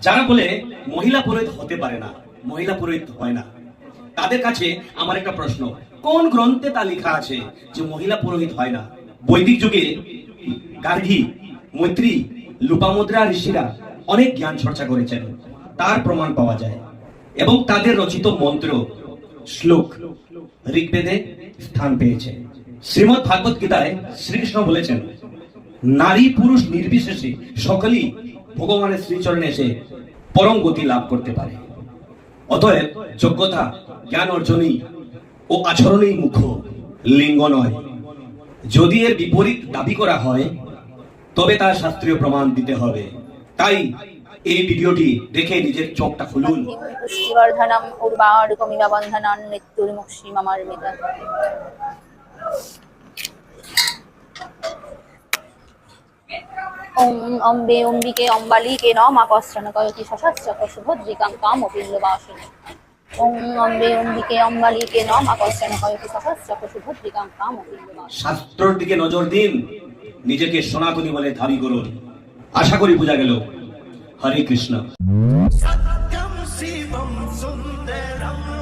যারা বলে মহিলা পুরোহিত হতে পারে না, মহিলা পুরোহিত হয় না, তাদের কাছে আমার একটা প্রশ্ন, কোন গ্রন্থে তা লেখা আছে যে মহিলা পুরোহিত হয় না? বৈদিক যুগে গার্গী, মৈত্রী, লোপামুদ্রা ঋষিরা অনেক জ্ঞান চর্চা করেছেন, তার প্রমাণ পাওয়া যায়। এবং তাদের রচিত মন্ত্র, শ্লোক ঋগ্বেদে স্থান পেয়েছে। শ্রীমদ্ ভাগবত গীতায় শ্রীকৃষ্ণ বলেছেন, নারী পুরুষ নির্বিশেষে সকলেই ভগবানের শ্রীচরণে এসে পরম গতি লাভ করতে পারে। অতএব যোগ্যতা, জ্ঞান অর্জনই ও আচরণেই মুখ্য, লিঙ্গ নয়। যদি এর বিপরীত দাবি করা হয় তবে তার শাস্ত্রীয় প্রমাণ দিতে হবে। তাই এই ভিডিওটি দেখে নিজের চোখটা খুলুন। পুষ্টিবর্ধনম উর্বারুকমিব বন্ধনান মৃত্যুর্মুক্ষীমমার্মিতা। ওম অম্বে অম্বিকে অম্বালিকে নমাকস্রণকয়তি সশস্ত্রক সুভদ্রিকাং কামপিল্লবাসিনী। ওম অম্বে অম্বিকে অম্বালিকে নমাকস্রণকয়তি সশস্ত্রক সুভদ্রিকাং কামপিল্লবাসিনী। শাস্ত্রের দিকে নজর দিন, নিজেকে সনাতনী বলে দাবি করুন। আশা করি বোঝা গেল। হরে কৃষ্ণ। सत्यं शिवं सुन्दरम्